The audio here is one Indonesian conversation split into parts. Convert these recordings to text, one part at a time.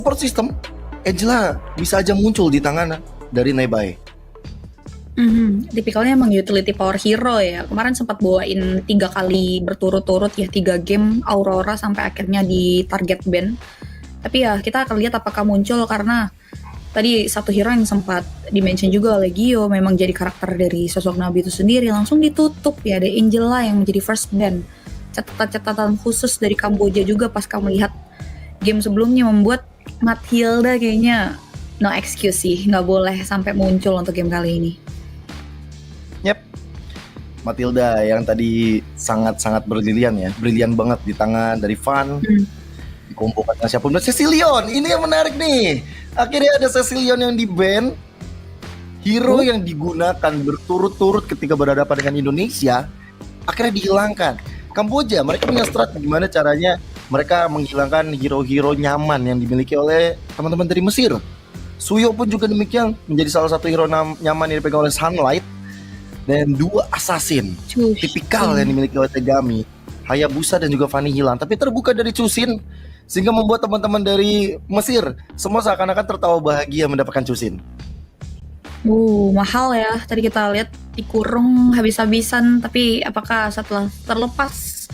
support system, Angela bisa aja muncul di tangan dari Nebai. Tipikalnya emang utility power hero ya. Kemarin sempat bawain 3 kali berturut-turut ya, 3 game Aurora sampai akhirnya di target ban. Tapi ya kita akan lihat apakah muncul, karena tadi satu hero yang sempat dimention juga oleh Gio memang jadi karakter dari sosok Nabi itu sendiri langsung ditutup ya. Ada Angela yang menjadi first ban. Catatan-catatan khusus dari Kamboja juga pas kamu lihat game sebelumnya membuat Mathilda kayaknya no excuse sih, nggak boleh sampai muncul untuk game kali ini. Yep, Mathilda yang tadi sangat-sangat brilian banget di tangan dari Van. Dikumpulkan dengan siapapun. Cecilion, ini yang menarik nih. Akhirnya ada Cecilion yang di-ban. Hero yang digunakan berturut-turut ketika berhadapan dengan Indonesia akhirnya dihilangkan. Kamboja, mereka punya strategi gimana caranya mereka menghilangkan hero-hero nyaman yang dimiliki oleh teman-teman dari Mesir. Suyo pun juga demikian, menjadi salah satu hero nyaman yang dipegang oleh Sunlight. Dan 2 assassin tipikal yang dimiliki oleh Tegami, Hayabusa dan juga Fanny hilang. Tapi terbuka dari Chusin, sehingga membuat teman-teman dari Mesir semua seakan-akan tertawa bahagia mendapatkan Chusin. Mahal ya. Tadi kita lihat dikurung habis-habisan, tapi apakah setelah terlepas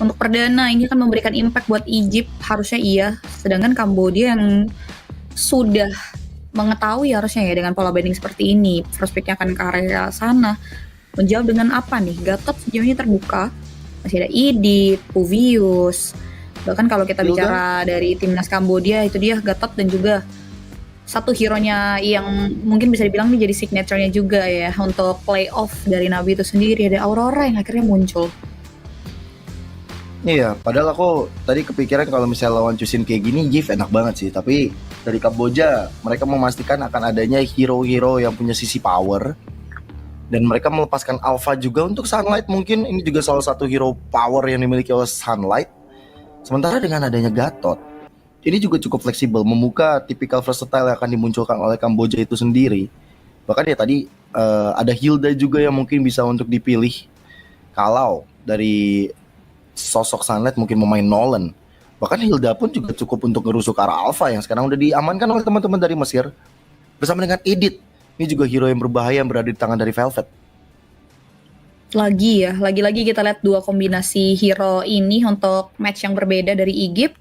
untuk perdana ini akan memberikan impact buat Egypt? Harusnya iya. Sedangkan Kamboja yang sudah mengetahui harusnya ya dengan pola banding seperti ini, first pick-nya akan ke area sana. Menjawab dengan apa nih? Gatot sejauh ini terbuka. Masih ada Idit, Puvius. Bahkan kalau kita bicara dari timnas Kambodia, itu dia Gatot dan juga satu hero-nya yang mungkin bisa dibilang ini jadi signature-nya juga ya untuk playoff dari Nabi itu sendiri. Ada Aurora yang akhirnya muncul. Iya, padahal aku tadi kepikiran kalau misalnya lawan Chusin kayak gini, Giv enak banget sih. Tapi dari Kamboja, mereka memastikan akan adanya hero-hero yang punya sisi power. Dan mereka melepaskan Alpha juga untuk Sunlight. Mungkin ini juga salah satu hero power yang dimiliki oleh Sunlight. Sementara dengan adanya Gatot, ini juga cukup fleksibel, membuka tipikal versatile yang akan dimunculkan oleh Kamboja itu sendiri. Bahkan ya tadi ada Hilda juga yang mungkin bisa untuk dipilih. Kalau dari sosok Sunlight mungkin memain Nolan. Bahkan Hilda pun juga cukup untuk ngerusuk arah Alpha yang sekarang udah diamankan oleh teman-teman dari Mesir. Bersama dengan Edith. Ini juga hero yang berbahaya yang berada di tangan dari Velvet. Lagi-lagi kita lihat 2 kombinasi hero ini untuk match yang berbeda dari Egypt.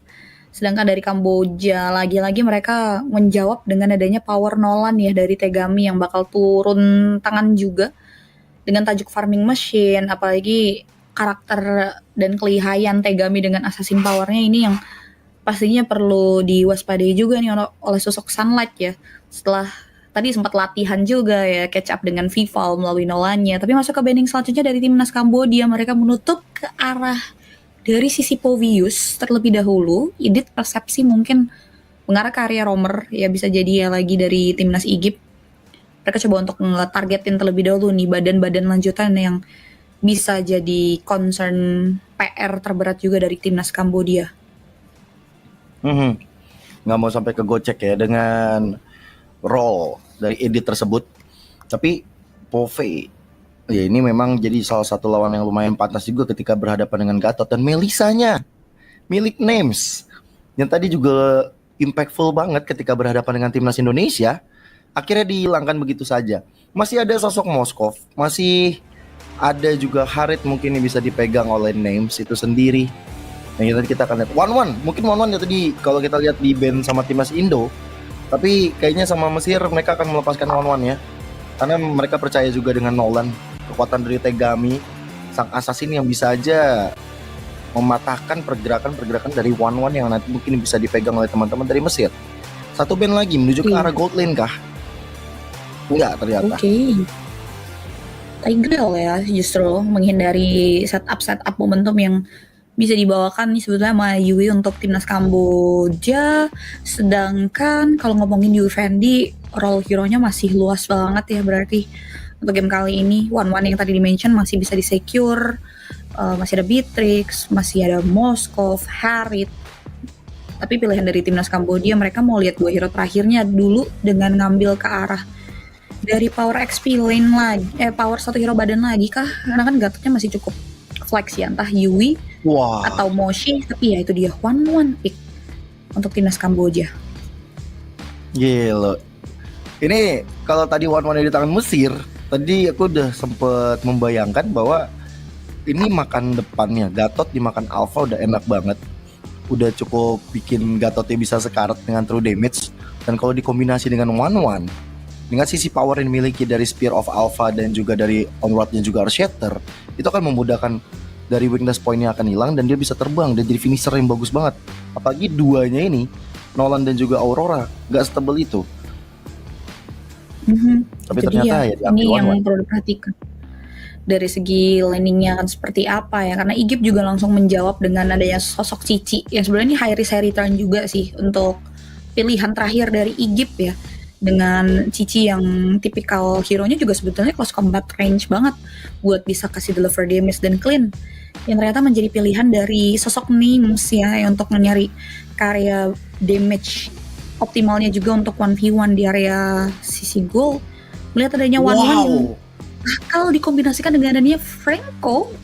Sedangkan dari Kamboja, lagi-lagi mereka menjawab dengan adanya power Nolan ya dari Tegami yang bakal turun tangan juga. Dengan tajuk farming machine, apalagi karakter dan kelihayan Tegami dengan assassin powernya ini yang pastinya perlu diwaspadai juga nih oleh sosok Sunlight ya. Setelah tadi sempat latihan juga ya, catch up dengan Vival melalui Nolannya. Tapi masuk ke banding selanjutnya dari timnas Kambodia, mereka menutup ke arah dari sisi Povius terlebih dahulu. Idit persepsi mungkin mengarah ke area Romer ya, bisa jadi ya lagi dari timnas Egypt. Mereka coba untuk nge-targetin terlebih dahulu nih badan-badan lanjutan yang bisa jadi concern PR terberat juga dari timnas Kambodia. Nggak mau sampai kegocek ya dengan role dari edit tersebut. Tapi Pove ya ini memang jadi salah satu lawan yang lumayan pantas juga ketika berhadapan dengan Gatot. Dan Melisanya milik Names yang tadi juga impactful banget ketika berhadapan dengan timnas Indonesia, akhirnya dihilangkan begitu saja. Masih ada sosok Moskov, masih ada juga Harit mungkin yang bisa dipegang oleh Names itu sendiri. Yang tadi kita akan lihat mungkin One ya tadi kalau kita lihat di band sama timnas Indo. Tapi kayaknya sama Mesir mereka akan melepaskan One ya. Karena mereka percaya juga dengan Nolan, kekuatan dari Tegami, sang assassin yang bisa aja mematahkan pergerakan dari One yang nanti mungkin bisa dipegang oleh teman-teman dari Mesir. Satu band lagi menuju ke arah gold lane kah? Enggak ternyata. Tigreal ya, justru menghindari setup momentum yang bisa dibawakan nih sebetulnya sama Yui untuk timnas Kamboja. Sedangkan kalau ngomongin Yui Fendi, role hero-nya masih luas banget ya, berarti untuk game kali ini One yang tadi di-mention masih bisa di-secure. Masih ada Beatrix, masih ada Moskov, Harit. Tapi pilihan dari timnas Kamboja, mereka mau lihat 2 hero terakhirnya dulu dengan ngambil ke arah dari power XP lane lagi, power satu hero badan lagi kah? Karena kan Gatotnya masih cukup flex ya, entah Yui atau Moshi. Tapi ya itu dia One pick untuk timnas Kamboja. Gila. Ini kalau tadi one-one di tangan Mesir, tadi aku udah sempet membayangkan bahwa ini makan depannya Gatot dimakan Alpha udah enak banget. Udah cukup bikin Gatotnya bisa sekarat dengan true damage. Dan kalau dikombinasi dengan one-one, dengan sisi power yang dimiliki dari Spear of Alpha dan juga dari Onward-nya juga Earth Shatter, itu akan memudahkan dari weakness point-nya akan hilang dan dia bisa terbang dan jadi finisher yang bagus banget. Apalagi duanya ini, Nolan dan juga Aurora, gak setebel itu. Tapi Itu ternyata dia. ya diambil Ini yang one-one. perlu diperhatikan. Dari segi landingnya akan seperti apa ya, karena Igip juga langsung menjawab dengan adanya sosok Cici yang sebenarnya ini high risk high return juga sih untuk pilihan terakhir dari Igip ya, dengan Cici yang tipikal hero-nya juga sebetulnya close combat range banget buat bisa kasih deliver damage dan clean, yang ternyata menjadi pilihan dari sosok Names ya yang untuk mencari karya damage optimalnya juga untuk 1v1 di area sisi gold. Melihat adanya one-one yang Wow, kalau dikombinasikan dengan adanya Franco,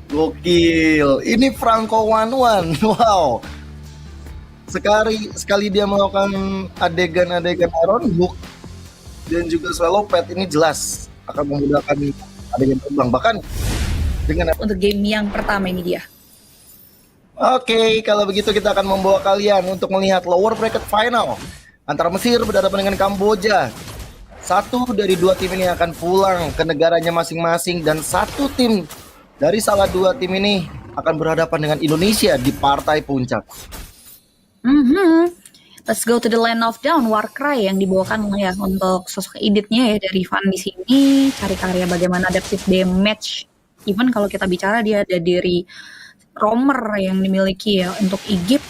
gokil. Ini Franco one-one. Wow. Sekali dia melakukan adegan-adegan Iron Hook dan juga Swallow Pad, ini jelas akan memudahkan adegan terbang. Bahkan dengan untuk game yang pertama ini dia. Oke, kalau begitu kita akan membawa kalian untuk melihat lower bracket final antara Mesir berhadapan dengan Kamboja. Satu dari dua tim ini akan pulang ke negaranya masing-masing dan satu tim dari salah dua tim ini akan berhadapan dengan Indonesia di partai puncak. Let's go to the land of down, Warcry yang dibawakan ya untuk sosok editnya ya dari Van di sini, cari karya bagaimana adaptive damage. Even kalau kita bicara dia ada dari roamer yang dimiliki ya untuk Igip.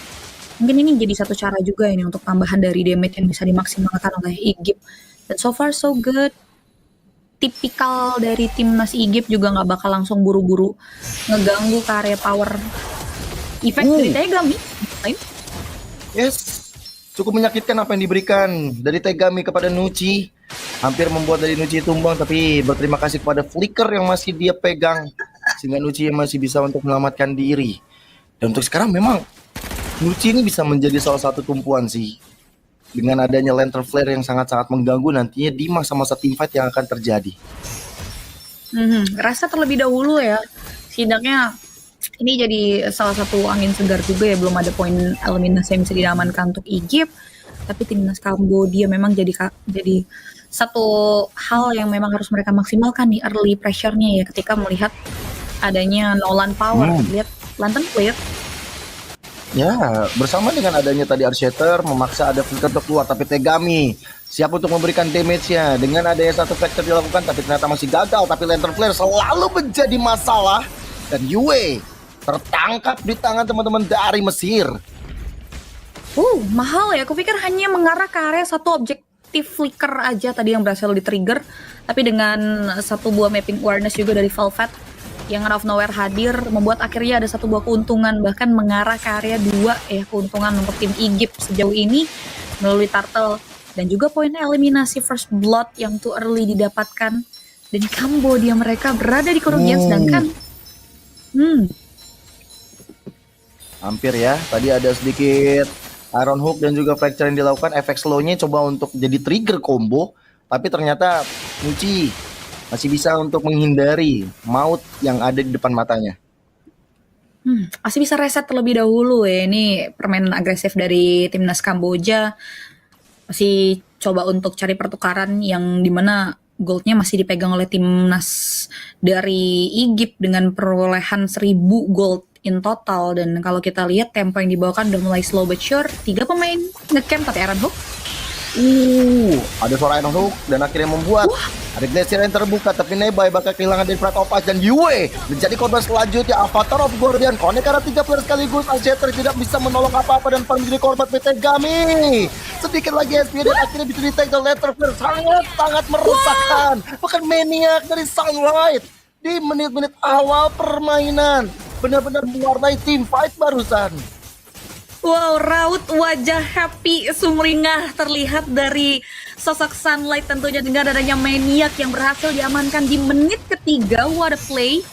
Mungkin ini jadi satu cara juga ini untuk tambahan dari damage yang bisa dimaksimalkan oleh Igip. Dan so far so good. Tipikal dari timnas Igip juga nggak bakal langsung buru-buru ngeganggu karya power effect dari Tegami. Yes, cukup menyakitkan apa yang diberikan dari Tegami kepada Nuci. Hampir membuat dari Nuci tumbang, tapi berterima kasih kepada Flicker yang masih dia pegang sehingga Nuci yang masih bisa untuk menyelamatkan diri. Dan untuk sekarang memang Nuci ini bisa menjadi salah satu tumpuan sih. Dengan adanya Lantern Flare yang sangat-sangat mengganggu nantinya di masa-masa teamfight yang akan terjadi. Rasa terlebih dahulu ya. Setidaknya ini jadi salah satu angin segar juga ya, belum ada poin eliminasi yang bisa diamankan untuk Egypt. Tapi timnas Kambodia memang jadi satu hal yang memang harus mereka maksimalkan nih early pressure-nya ya ketika melihat adanya Nolan Power. Lihat Lantern Flare. Ya, bersama dengan adanya tadi Archeter memaksa ada Flicker untuk keluar, tapi Tegami siap untuk memberikan damage-nya. Dengan adanya satu factor dilakukan, tapi ternyata masih gagal. Tapi Lantern Flare selalu menjadi masalah. Dan Yue tertangkap di tangan teman-teman dari Mesir. Mahal ya. Aku pikir hanya mengarah ke area satu objektif Flicker aja tadi yang berhasil di-trigger. Tapi dengan satu buah mapping awareness juga dari Velvet yang out of nowhere hadir, membuat akhirnya ada satu buah keuntungan, bahkan mengarah ke area 2 keuntungan untuk tim Egypt sejauh ini melalui Turtle. Dan juga poin eliminasi first blood yang too early didapatkan. Dan di Kambodia mereka berada di kerugian, sedangkan Hampir ya, tadi ada sedikit Iron Hook dan juga Fracture yang dilakukan. Efek slow-nya coba untuk jadi trigger combo, tapi ternyata Nuci masih bisa untuk menghindari maut yang ada di depan matanya. Masih bisa reset terlebih dahulu ya. Ini permainan agresif dari timnas Kamboja. Masih coba untuk cari pertukaran yang dimana goldnya masih dipegang oleh timnas dari Egypt dengan perolehan 1000 gold in total. Dan kalau kita lihat tempo yang dibawakan udah mulai slow but sure. 3 pemain ngecamp pakai Iron Hook. Ada suara Iron Hook dan akhirnya membuat ada Glacier yang terbuka, tapi Nebai bakal kehilangan dari Pride of Ice dan Yue menjadi korban selanjutnya. Avatar of Guardian Connect karena 3 player sekaligus. Archeter tidak bisa menolong apa-apa dan paling menjadi korban PT Gami. Sedikit lagi SP dan akhirnya bisa di-tag the Letter Flare. Sangat merusakkan. Bahkan maniak dari Sunlight di menit-menit awal permainan benar-benar mewarnai team fight barusan. Wow, raut wajah happy sumringah terlihat dari sosok Sunlight tentunya dengan adanya maniak yang berhasil diamankan di menit ketiga. What a play!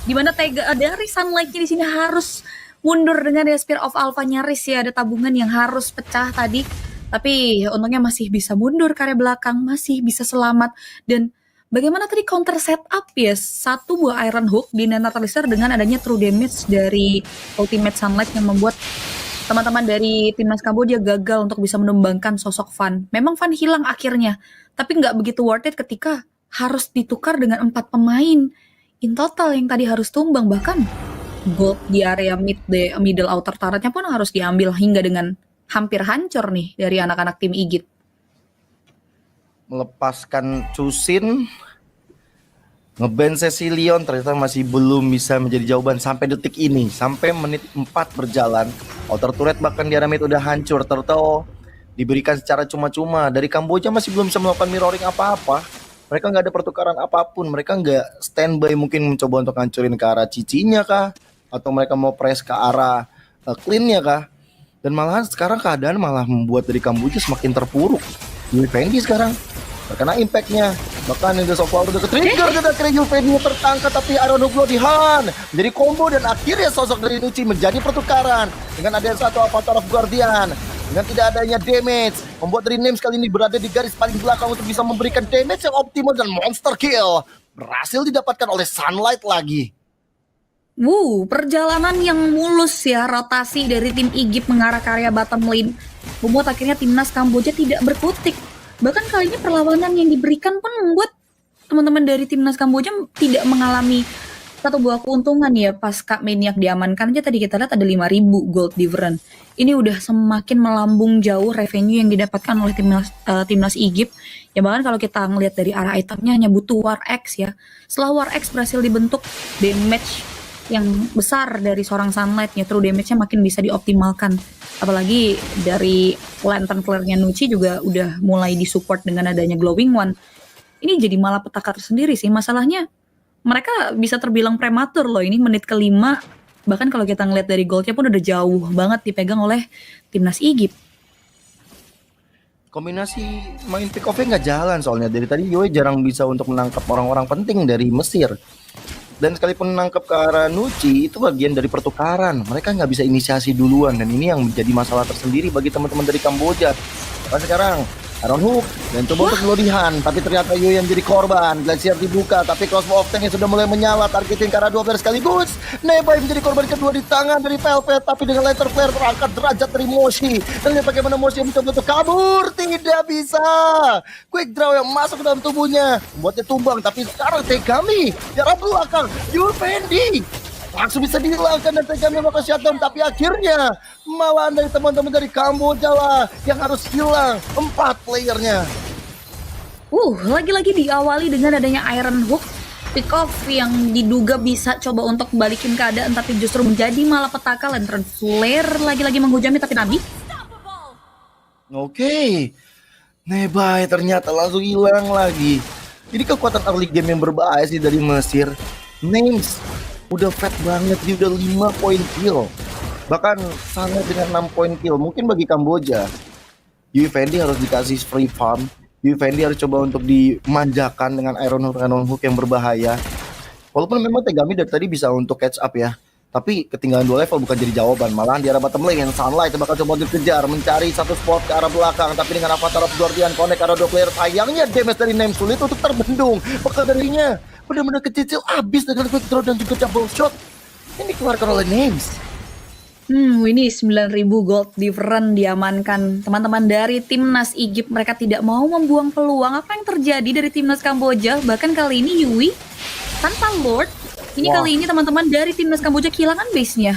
Dimana dari Sunlight-nya di sini harus mundur dengan ya Spear of Alpha nyaris ya ada tabungan yang harus pecah tadi. Tapi untungnya masih bisa mundur ke area belakang, masih bisa selamat. Dan bagaimana tadi counter setup ya, satu buah Iron Hook di neutralizer dengan adanya true damage dari Ultimate Sunlight yang membuat teman-teman dari timnas Kamboja gagal untuk bisa menumbangkan sosok Van. Memang Van hilang akhirnya, tapi nggak begitu worth it ketika harus ditukar dengan 4 pemain in total yang tadi harus tumbang. Bahkan gold di area middle outer turretnya pun harus diambil hingga dengan hampir hancur nih dari anak-anak tim Igit. Melepaskan Cusin, ngeban Cecilion ternyata masih belum bisa menjadi jawaban sampai detik ini. Sampai menit 4 berjalan, outer turret bahkan di area mid udah hancur. Turtle diberikan secara cuma-cuma. Dari Kamboja masih belum bisa melakukan mirroring apa-apa. Mereka nggak ada pertukaran apapun. Mereka nggak standby mungkin mencoba untuk hancurin ke arah cicinya kah? Atau mereka mau press ke arah clean-nya kah? Dan malahan sekarang keadaan malah membuat dari Kamboja semakin terpuruk. Fendi sekarang terkena impact-nya. Bahkan yang of Power udah ke-trigger dan akhirnya Fendi tertangkap, tapi Iron Hook Bloodihan menjadi combo dan akhirnya sosok dari Nucci menjadi pertukaran dengan adanya satu Avatar of Guardian. Dengan tidak adanya damage, membuat dari Names kali ini berada di garis paling belakang untuk bisa memberikan damage yang optimal dan monster kill berhasil didapatkan oleh Sunlight lagi. Perjalanan yang mulus ya, rotasi dari tim Igip mengarah ke area bottom lane membuat akhirnya timnas Kamboja tidak berkutik. Bahkan kali ini perlawanan yang diberikan pun membuat teman-teman dari timnas Kamboja tidak mengalami satu buah keuntungan ya. Pas Kak Maniac diamankan aja tadi kita lihat ada 5.000 gold different. Ini udah semakin melambung jauh revenue yang didapatkan oleh timnas Igip. Ya bahkan kalau kita ngelihat dari arah itemnya hanya butuh War X ya. Setelah War X berhasil dibentuk, damage yang besar dari seorang Sunlight-nya, true damage-nya makin bisa dioptimalkan. Apalagi dari Lantern Flare-nya Nucci juga udah mulai disupport dengan adanya Glowing One. Ini jadi malah petaka tersendiri sih. Masalahnya mereka bisa terbilang prematur loh, ini menit ke-5. Bahkan kalau kita ngeliat dari gold-nya pun udah jauh banget dipegang oleh timnas Igip. Kombinasi main pick off-nya nggak jalan soalnya. Dari tadi Yue jarang bisa untuk menangkap orang-orang penting dari Mesir. Dan sekalipun menangkap ke arah Nucci, itu bagian dari pertukaran. Mereka nggak bisa inisiasi duluan. Dan ini yang menjadi masalah tersendiri bagi teman-teman dari Kamboja. Karena sekarang Iron Hook dan coba untuk Glorihan, tapi ternyata Yue yang jadi korban. Glacier dibuka, tapi crossbow of tank yang sudah mulai menyala, targetin ke arah 2 player sekaligus. Nebai menjadi korban kedua di tangan dari Velvet, tapi dengan Lantern Flare terangkat derajat dari Moshi. Dan lihat bagaimana Moshi mencoba untuk kabur, tidak bisa. Quick draw yang masuk ke dalam tubuhnya, membuatnya tumbang. Tapi sekarang Tegami di arah belakang, Yue Fendi langsung bisa dihilangkan dan Tegami melakukan shutdown, tapi akhirnya malahan dari teman-teman dari Kamboja lah yang harus hilang 4 playernya. Lagi-lagi diawali dengan adanya Iron Hook pick off yang diduga bisa coba untuk balikin keadaan, tapi justru menjadi malah petaka. Lantern Flare lagi-lagi menghujami, tapi Nabi Nebai ternyata langsung hilang lagi. Ini kekuatan early game yang berbahaya sih dari Mesir. Names udah fat banget, dia udah 5 poin kill. Bahkan sama dengan 6 poin kill. Mungkin bagi Kamboja, Yue Fendi harus dikasih free farm. Yue Fendi harus coba untuk dimanjakan dengan Iron Hook yang berbahaya. Walaupun memang Tegami dari tadi bisa untuk catch up ya, tapi ketinggalan 2 level bukan jadi jawaban. Malahan di arah bottom lane yang Sunlight bakal coba untuk dikejar, mencari satu spot ke arah belakang, tapi dengan Avatar of Guardian connect ke arah 2 player, sayangnya damage dari Name sulit untuk terbendung. Bakal darinya benar-benar kecil habis dengan quick draw dan juga double shot. Ini dikeluarkan oleh Names. Ini 9.000 gold different diamankan. Teman-teman dari timnas Igip mereka tidak mau membuang peluang. Apa yang terjadi dari timnas Kamboja? Bahkan kali ini Yui tanpa Lord. Ini kali ini teman-teman dari timnas Kamboja kehilangan base-nya.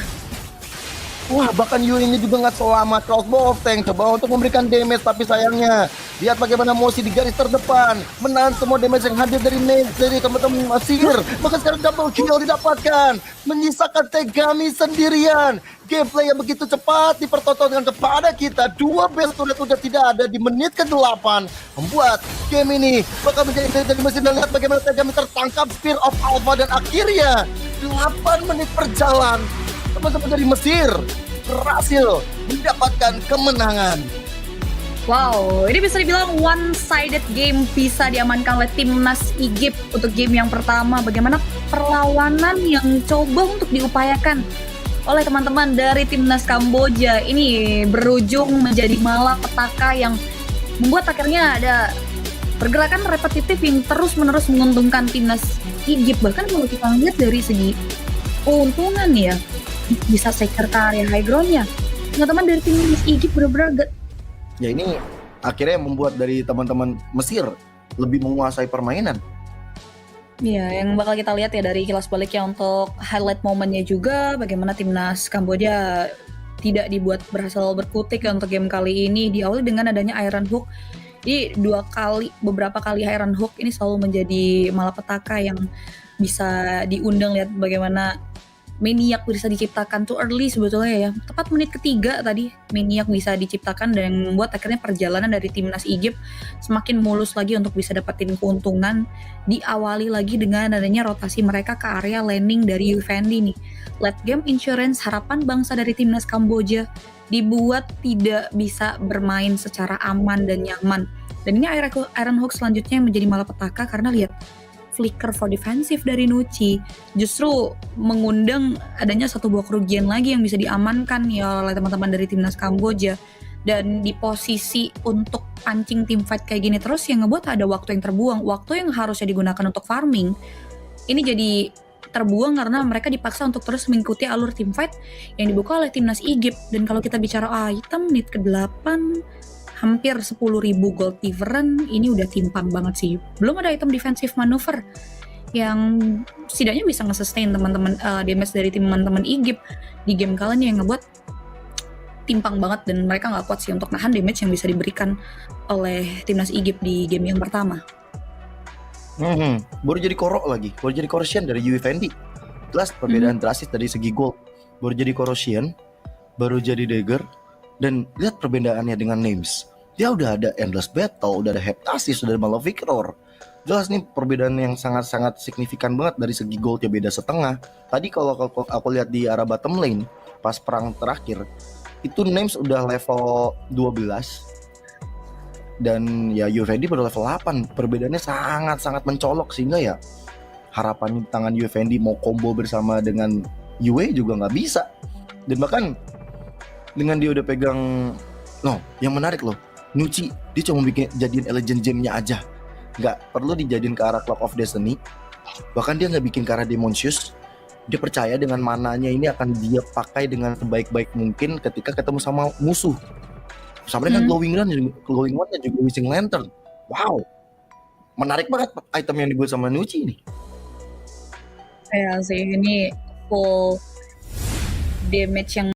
Bahkan Yui ini juga nggak selamat. Crossbow of tank coba untuk memberikan damage, tapi sayangnya lihat bagaimana Moshi di garis terdepan menahan semua damage yang hadir dari teman-teman Mesir. Maka sekarang double kill didapatkan, menyisakan Tegami sendirian. Gameplay yang begitu cepat dipertontonkan kepada kita. 2 base turret sudah tidak ada di menit ke-8, membuat game ini bakal menjadi dari Mesir. Dan lihat bagaimana Tegami tertangkap Spear of Alpha, dan akhirnya 8 menit berjalan, teman-teman dari Mesir berhasil mendapatkan kemenangan. Ini bisa dibilang one-sided game bisa diamankan oleh timnas Igip untuk game yang pertama. Bagaimana perlawanan yang coba untuk diupayakan oleh teman-teman dari timnas Kamboja. Ini berujung menjadi malapetaka yang membuat akhirnya ada pergerakan repetitif yang terus-menerus menguntungkan timnas Egypt. Bahkan kalau kita lihat dari segi keuntungan ya, bisa secure ke area high ground-nya. Teman-teman dari timnas Egypt benar-benar Ya ini akhirnya membuat dari teman-teman Mesir lebih menguasai permainan. Iya, yang bakal kita lihat ya dari kilas baliknya untuk highlight momennya juga bagaimana timnas Kamboja tidak dibuat berhasil berkutik ya untuk game kali ini, diawali dengan adanya Iron Hook. Jadi beberapa kali Iron Hook ini selalu menjadi malapetaka yang bisa diundang. Lihat bagaimana Maniac bisa diciptakan too early sebetulnya ya. Tepat menit ketiga tadi Maniac bisa diciptakan dan membuat akhirnya perjalanan dari timnas Egypt semakin mulus lagi untuk bisa dapetin keuntungan. Diawali lagi dengan adanya rotasi mereka ke area landing dari Uvendi nih. Late game insurance harapan bangsa dari timnas Kamboja dibuat tidak bisa bermain secara aman dan nyaman. Dan ini Iron Hook selanjutnya yang menjadi malapetaka karena lihat flicker for defensive dari Nucci justru mengundang adanya satu buah kerugian lagi yang bisa diamankan ya oleh teman-teman dari timnas Kamboja. Dan di posisi untuk pancing tim fight kayak gini terus yang ngebuat ada waktu yang terbuang, waktu yang harusnya digunakan untuk farming ini jadi terbuang karena mereka dipaksa untuk terus mengikuti alur tim fight yang dibuka oleh timnas Egypt. Dan kalau kita bicara item menit ke-8 hampir 10.000 gold different, ini udah timpang banget sih. Belum ada item defensive maneuver yang setidaknya bisa nge-sustain teman-teman damage dari teman-teman Egypt di game kali ini yang ngebuat timpang banget dan mereka nggak kuat sih untuk nahan damage yang bisa diberikan oleh timnas Egypt di game yang pertama. Baru jadi korok lagi, baru jadi corrosion dari Uvendi. Jelas perbedaan drastis dari segi gold. Baru jadi corrosion, baru jadi dagger. Dan lihat perbedaannya dengan names. Dia udah ada endless battle, udah ada heptasis, udah ada Malavictor. Jelas nih perbedaan yang sangat-sangat signifikan banget dari segi gold ya beda setengah. Tadi kalau aku lihat di arah bottom lane pas perang terakhir itu names udah level 12 dan ya Uvendi baru level 8. Perbedaannya sangat-sangat mencolok sehingga ya harapan di tangan Uvendi mau combo bersama dengan Yue juga nggak bisa. Dan bahkan dengan dia udah pegang, yang menarik loh, Nucci dia cuma bikin jadiin Legend Gem-nya aja, nggak perlu dijadiin ke arah Club of Destiny, bahkan dia nggak bikin ke arah Demontius. Dia percaya dengan mananya ini akan dia pakai dengan sebaik-baik mungkin ketika ketemu sama musuh. Sama dengan Glowing One dan juga Wishing Lantern. Wow, menarik banget item yang dibuat sama Nucci ini. Ya sih, ini full damage yang